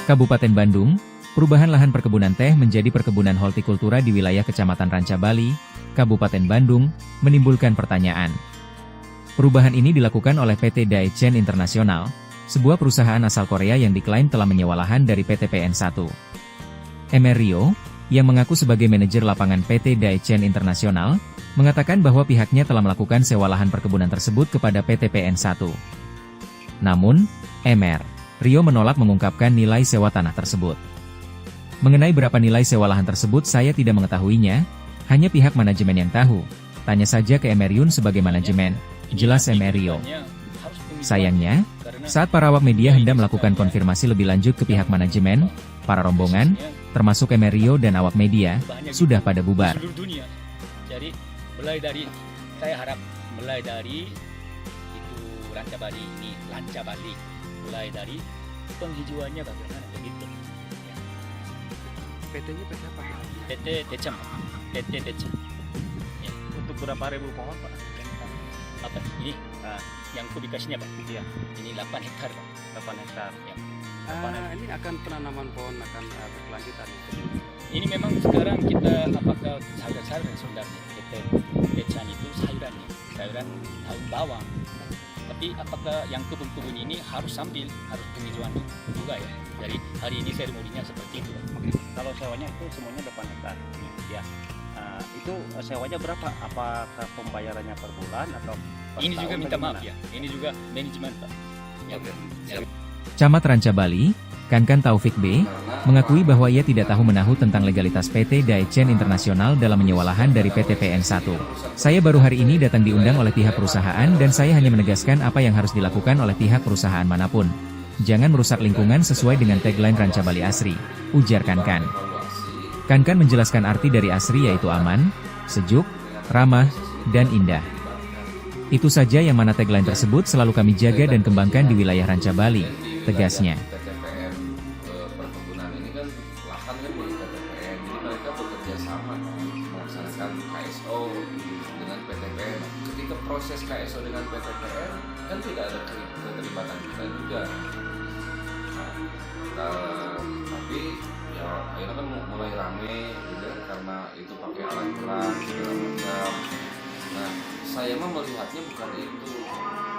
Kabupaten Bandung, perubahan lahan perkebunan teh menjadi perkebunan hortikultura di wilayah Kecamatan Ranca Bali, Kabupaten Bandung, menimbulkan pertanyaan. Perubahan ini dilakukan oleh PT Daechen International, sebuah perusahaan asal Korea yang diklaim telah menyewa lahan dari PT PN1. Emer Rio, yang mengaku sebagai manajer lapangan PT Daechen International, mengatakan bahwa pihaknya telah melakukan sewa lahan perkebunan tersebut kepada PT PN1. Namun, Emer Rio menolak mengungkapkan nilai sewa tanah tersebut. Mengenai berapa nilai sewa lahan tersebut saya tidak mengetahuinya, hanya pihak manajemen yang tahu. Tanya saja ke Emer Yun sebagai manajemen, jelas Emer Rio. Sayangnya, saat para awak media hendak melakukan konfirmasi lebih lanjut ke pihak manajemen, para rombongan, termasuk Emer Rio dan awak media, sudah pada bubar. Jadi, saya harap mulai dari itu Ranca Bali ini, Ranca Bali. Mulai dari penghijauannya bagaimana begitu. Ya. PT-nya PT apa? PT Decem. PT Decem. Ya. Untuk berapa ribu pohon Pak? Apa? Ini yang kubikasinya Pak? Iya. Ini 8 hektar Pak. 8 hektar. Ya. Ini akan penanaman pohon akan berkelanjutan. Ini memang sekarang kita apakah sayuran sebenarnya PT Decem itu sayuran daun bawang. Tapi apakah yang kebun-kebun ini harus penghijauan juga ya? Dari hari ini seremoninya seperti itu. Oke. Kalau sewanya itu semuanya 8 hektar. Ya. Itu sewanya berapa? Apakah pembayarannya per bulan atau per ini tahun juga minta bagaimana? maaf ya. Ini juga manajemen Pak. Ya. Ya. Camat Ranca Bali, Kankan Taufik B, mengakui bahwa ia tidak tahu menahu tentang legalitas PT Daechen International dalam menyewa lahan dari PT PN1. Saya baru hari ini datang diundang oleh pihak perusahaan dan saya hanya menegaskan apa yang harus dilakukan oleh pihak perusahaan manapun. Jangan merusak lingkungan sesuai dengan tagline Ranca Bali Asri, ujar Kankan. Kankan menjelaskan arti dari Asri yaitu aman, sejuk, ramah, dan indah. Itu saja yang mana tagline tersebut selalu kami jaga dan kembangkan di wilayah Ranca Bali, tegasnya. Perkebunan ini kan lahan kan milik PTPN, jadi mereka bekerja sama melaksanakan KSO dengan PTPN. Ketika proses KSO dengan PTPN kan tidak ada keterlibatan kita juga. Tapi ya akhirnya kan mulai rame gitu kan, karena itu pakai alat berat segala macam. Nah, saya mah melihatnya bukan itu.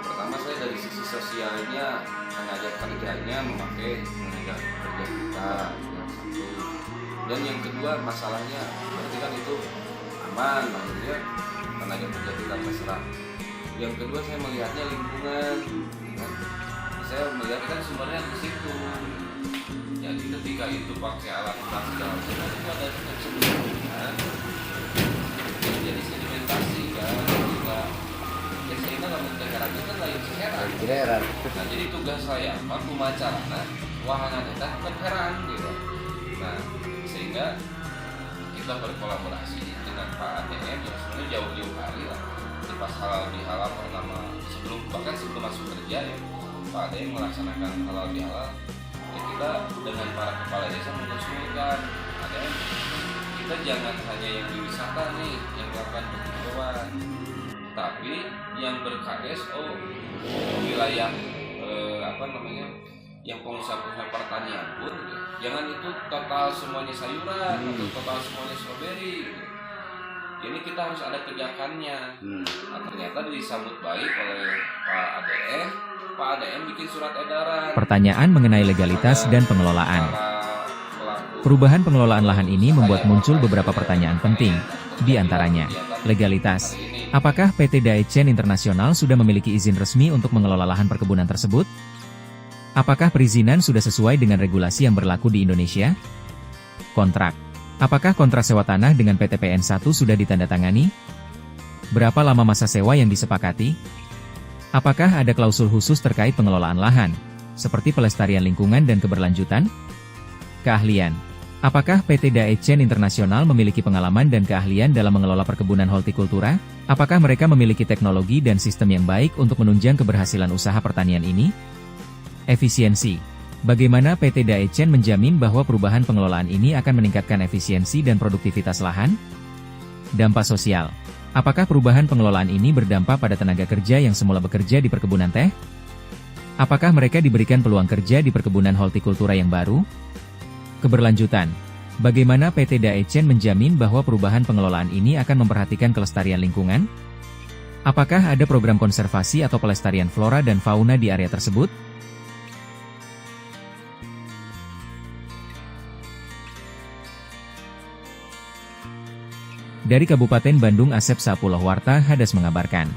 Pertama saya dari sisi sosialnya mengajak kerjanya memakai tenaga kerja kita, yang satu. Dan yang kedua masalahnya berarti kan itu aman, maksudnya tenaga kerja kita terserah. Yang kedua saya melihatnya lingkungan, kan? Saya melihat kan sumbernya di situ. Jadi ketika itu pakai alat berat segala macam itu ada sebelumnya jadi sedimentasi kan, sehingga kalau daerah itu kan lain seheran. Nah jadi tugas saya apa pemacarana wahana kita keheran gitu. Nah sehingga kita berkolaborasi dengan Pak ADM yang sebenarnya jauh-jauh hari lah di pas halal bihalal pertama bahkan sebelum masuk kerja ya Pak ADM melaksanakan halal bihalal ya kita dengan para kepala desa mengusulkan ADM kita jangan hanya yang di wisata nih yang melakukan penghijauan, tapi yang ber-KSO wilayah yang pengusaha-pengusaha pertanian pun jangan itu total semuanya sayuran atau total semuanya stroberi gitu. Jadi kita harus ada kebijakannya. Nah, ternyata disambut baik oleh Pak ADM. Pak ADM bikin surat edaran. Pertanyaan mengenai legalitas dan pengelolaan. Perubahan pengelolaan lahan ini membuat muncul beberapa pertanyaan penting, di antaranya, legalitas. Apakah PT Daechen International sudah memiliki izin resmi untuk mengelola lahan perkebunan tersebut? Apakah perizinan sudah sesuai dengan regulasi yang berlaku di Indonesia? Kontrak. Apakah kontrak sewa tanah dengan PT PN1 sudah ditandatangani? Berapa lama masa sewa yang disepakati? Apakah ada klausul khusus terkait pengelolaan lahan, seperti pelestarian lingkungan dan keberlanjutan? Keahlian. Apakah PT Daechen International memiliki pengalaman dan keahlian dalam mengelola perkebunan hortikultura? Apakah mereka memiliki teknologi dan sistem yang baik untuk menunjang keberhasilan usaha pertanian ini? Efisiensi. Bagaimana PT Daechen menjamin bahwa perubahan pengelolaan ini akan meningkatkan efisiensi dan produktivitas lahan? Dampak sosial. Apakah perubahan pengelolaan ini berdampak pada tenaga kerja yang semula bekerja di perkebunan teh? Apakah mereka diberikan peluang kerja di perkebunan hortikultura yang baru? Keberlanjutan. Bagaimana PT Daechen menjamin bahwa perubahan pengelolaan ini akan memperhatikan kelestarian lingkungan? Apakah ada program konservasi atau pelestarian flora dan fauna di area tersebut? Dari Kabupaten Bandung, Asep Sapulawardha Hadas mengabarkan.